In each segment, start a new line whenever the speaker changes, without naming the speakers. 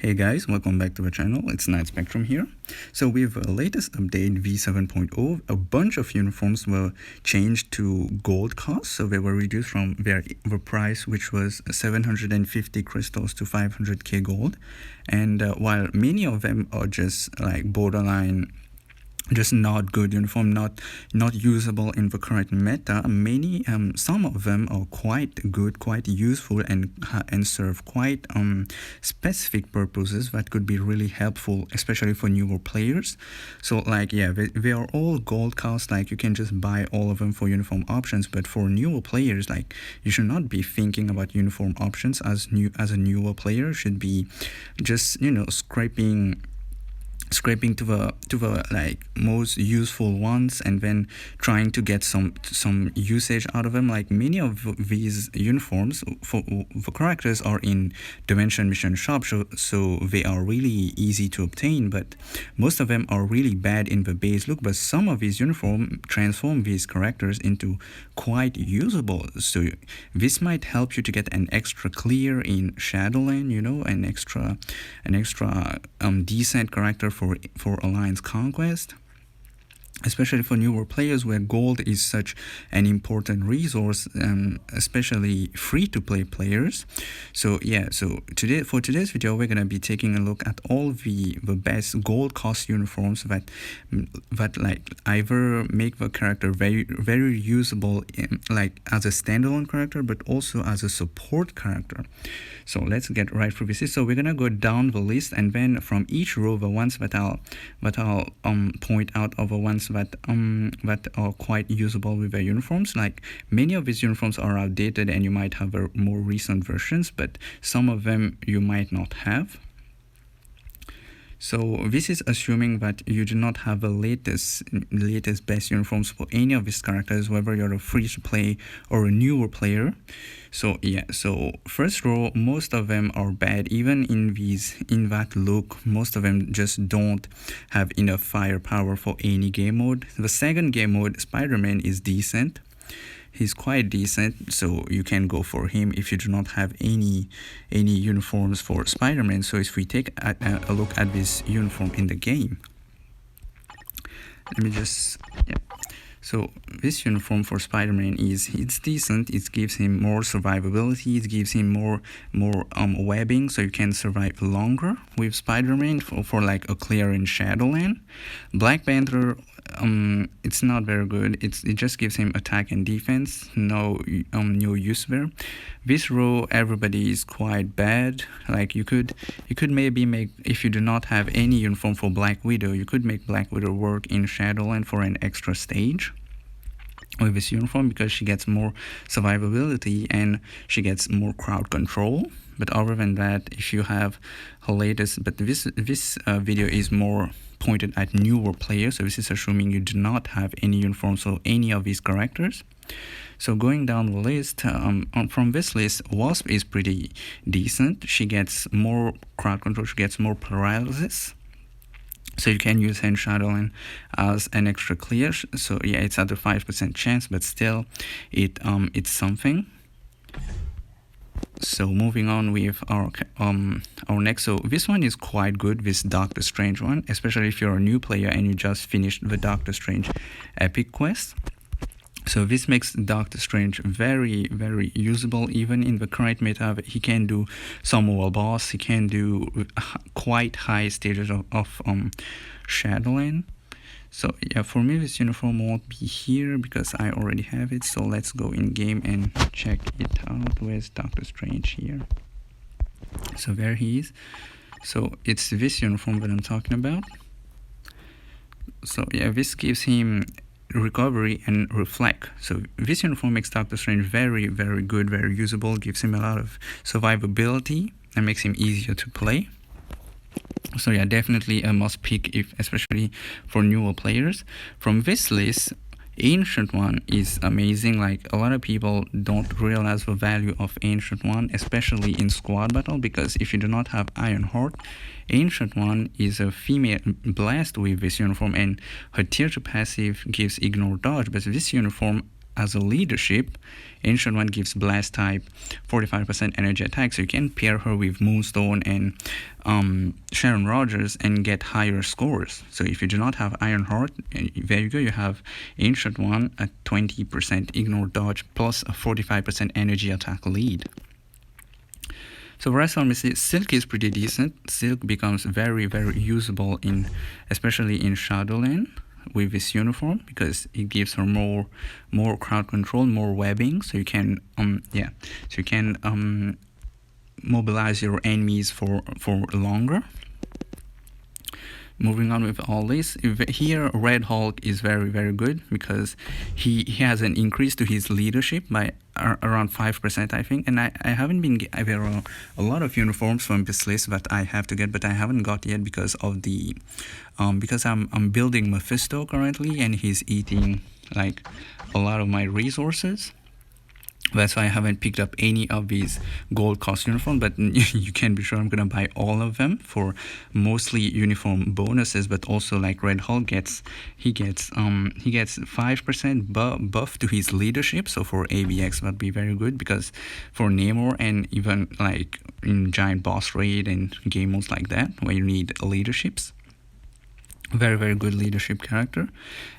Hey guys, welcome back to the channel. It's Night Spectrum here. So with the latest update v7.0, a bunch of uniforms were changed to gold cost. So they were reduced from the price, which was 750 crystals to 500k gold. And while many of them are just like borderline, just not good uniform, not usable in the current meta, some of them are quite good, quite useful, and serve quite specific purposes that could be really helpful, especially for newer players. So like, yeah, they are all gold cost, like you can just buy all of them for uniform options. But for newer players, like, you should not be thinking about uniform options as a newer player. Should be just, you know, scraping to the like most useful ones, and then trying to get some usage out of them. Like many of these uniforms for the characters are in Dimension Mission Shop, so they are really easy to obtain, but most of them are really bad in the base look. But some of these uniforms transform these characters into quite usable, so this might help you to get an extra clear in Shadowland, you know, an extra decent character for Alliance Conquest, especially for newer players where gold is such an important resource, especially free-to-play players. So yeah, so for today's video, we're gonna be taking a look at all the best gold cost uniforms that like either make the character very usable like as a standalone character, but also as a support character. So let's get right through this. So we're gonna go down the list, and then from each row, the ones that I'll point out are the ones that are quite usable with their uniforms. Like many of these uniforms are outdated, and you might have more recent versions, but some of them you might not have. So this is assuming that you do not have the latest best uniforms for any of these characters, whether you're a free-to-play or a newer player. So yeah, so first row, most of them are bad. Even in that look, most of them just don't have enough firepower for any game mode. The second game mode, Spider-Man, is decent. He's quite decent, so you can go for him if you do not have any uniforms for Spider-Man. So if we take a look at this uniform in the game, let me just, yeah. So this uniform for Spider-Man it's decent. It gives him more survivability. It gives him more webbing, so you can survive longer with Spider-Man for like a clear in Shadowland. Black Panther, it's not very good. It just gives him attack and defense. No use there. This row, everybody is quite bad. Like you could maybe make, if you do not have any uniform for Black Widow, you could make Black Widow work in Shadowland for an extra stage with this uniform, because she gets more survivability and she gets more crowd control. But other than that, if you have her latest, but this video is more pointed at newer players, so this is assuming you do not have any uniforms for any of these characters. So going down the list, from this list, Wasp is pretty decent. She gets more crowd control, she gets more paralysis, so you can use her in Shadowland as an extra clear. So yeah, it's at a 5% chance, but still, it's something. So moving on with our next, so this one is quite good, this Doctor Strange one, especially if you're a new player and you just finished the Doctor Strange Epic Quest. So this makes Doctor Strange very usable. Even in the current meta, he can do some wall boss, he can do quite high stages of Shadowland. So yeah, for me this uniform won't be here because I already have it. So let's go in game and check it out. Where's Doctor Strange here? So there he is. So it's this uniform that I'm talking about. So yeah, this gives him recovery and reflect. So this uniform makes Doctor Strange very good, very usable, gives him a lot of survivability and makes him easier to play. So yeah, definitely a must pick, especially for newer players. From this list, Ancient One is amazing. Like a lot of people don't realize the value of Ancient One, especially in squad battle, because if you do not have Ironheart, Ancient One is a female blast with this uniform, and her tier 2 passive gives ignore dodge. But this uniform as a leadership. Ancient One gives blast type, 45% energy attack, so you can pair her with Moonstone and Sharon Rogers and get higher scores. So if you do not have Ironheart, there you go, you have Ancient One at 20% ignore dodge plus a 45% energy attack lead. So rest on Silk is pretty decent. Silk becomes very, very usable especially in Shadowland with this uniform, because it gives her more crowd control, more webbing, so you can mobilize your enemies for longer. Moving on with all this, here Red Hulk is very, very good because he has an increase to his leadership by around 5%, I think. And I haven't been, there are a lot of uniforms from this list that I have to get, but I haven't got yet because of the, because I'm building Mephisto currently and he's eating like a lot of my resources. That's why I haven't picked up any of these gold cost uniforms, but you can be sure I'm gonna buy all of them for mostly uniform bonuses, but also like Red Hulk gets 5% buff to his leadership. So for ABX that'd be very good, because for Namor and even like in giant boss raid and game modes like that where you need leaderships, very, very good leadership character.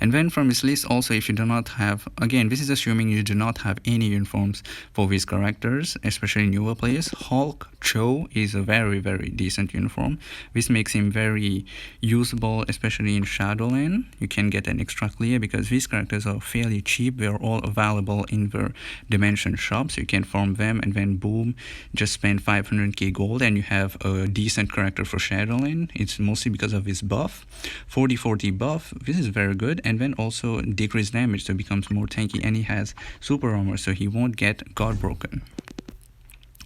And then from this list also, if you do not have, again this is assuming you do not have any uniforms for these characters, especially newer players, Hulk Cho is a very, very decent uniform. This makes him very usable, especially in Shadowland. You can get an extra clear because these characters are fairly cheap. They're all available in the Dimension shop, so you can farm them and then boom, just spend 500k gold and you have a decent character for Shadowland. It's mostly because of his buff, 40-40 buff. This is very good. And then also decreased damage, so it becomes more tanky, and he has super armor, so he won't get God Broken.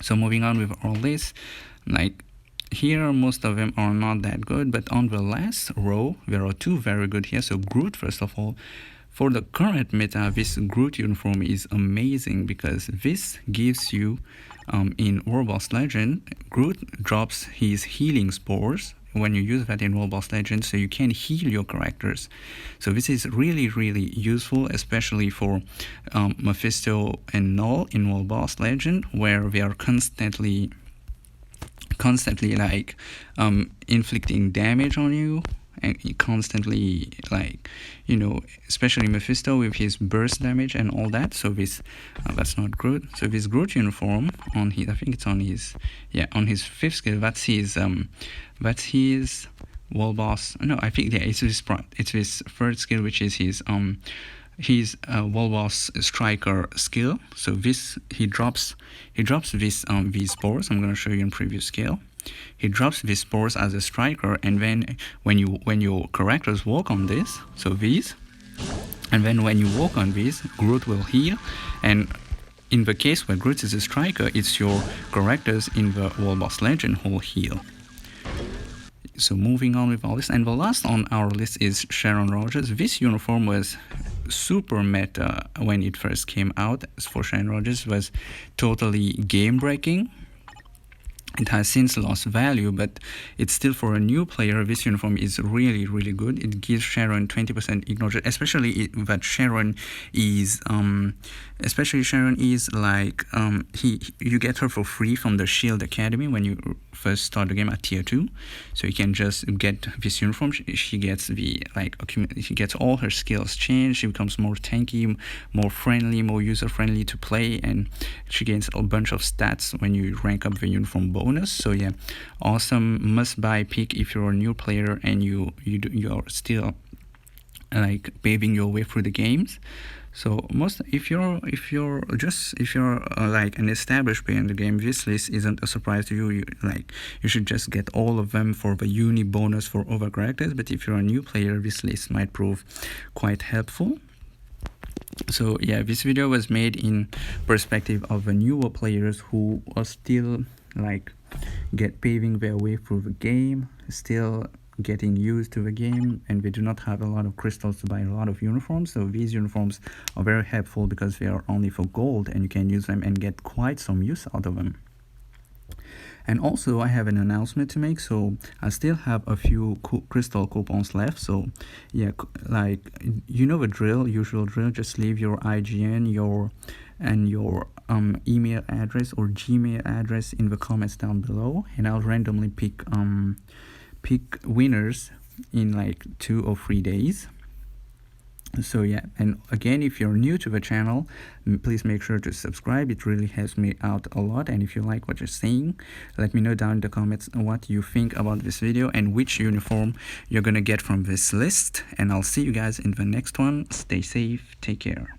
So moving on with all this, like here most of them are not that good, but on the last row there are two very good here. So Groot, first of all, for the current meta, this Groot uniform is amazing because this gives you in World Boss Legend, Groot drops his healing spores when you use that in World Boss Legend, so you can heal your characters. So this is really, really useful, especially for Mephisto and Null in World Boss Legend, where they are constantly like inflicting damage on you, and constantly, like, you know, especially Mephisto with his burst damage and all that. So this that's not Groot. So this Groot uniform on his, I think it's on his, yeah, on his 5th skill, that's his World Boss, no, I think, yeah, it's his 3rd skill, which is his World Boss Striker skill. So this, he drops this these spores. I'm going to show you in previous skill. He drops these spores as a striker, and then when your characters walk on this, so these, and then when you walk on these, Groot will heal. And in the case where Groot is a striker, it's your characters in the World Boss Legend who will heal. So moving on with all this, and the last on our list is Sharon Rogers. This uniform was super meta when it first came out. For Sharon Rogers, was totally game breaking. It has since lost value, but it's still, for a new player, this uniform is really, really good. It gives Sharon 20% ignore, especially that Sharon is, like, you get her for free from the Shield Academy when you first start the game at tier 2. So you can just get this uniform. She gets she gets all her skills changed. She becomes more tanky, more friendly, more user friendly to play, and she gains a bunch of stats when you rank up the uniform bonus. So yeah, awesome must buy pick if you're a new player and you're still like paving your way through the games. So if you're like an established player in the game, this list isn't a surprise to you. You should just get all of them for the uni bonus for other characters. But if you're a new player, this list might prove quite helpful. So yeah, this video was made in perspective of the newer players who are still like paving their way through the game, still getting used to the game, and they do not have a lot of crystals to buy a lot of uniforms. So these uniforms are very helpful because they are only for gold and you can use them and get quite some use out of them. And also I have an announcement to make. So I still have a few crystal coupons left. So yeah, like you know the drill, usual drill. Just leave your IGN, your email address or Gmail address in the comments down below, and I'll randomly pick winners in like 2 or 3 days. So yeah, and again, if you're new to the channel, please make sure to subscribe. It really helps me out a lot. And if you like what you're seeing, let me know down in the comments what you think about this video and which uniform you're gonna get from this list. And I'll see you guys in the next one. Stay safe, take care.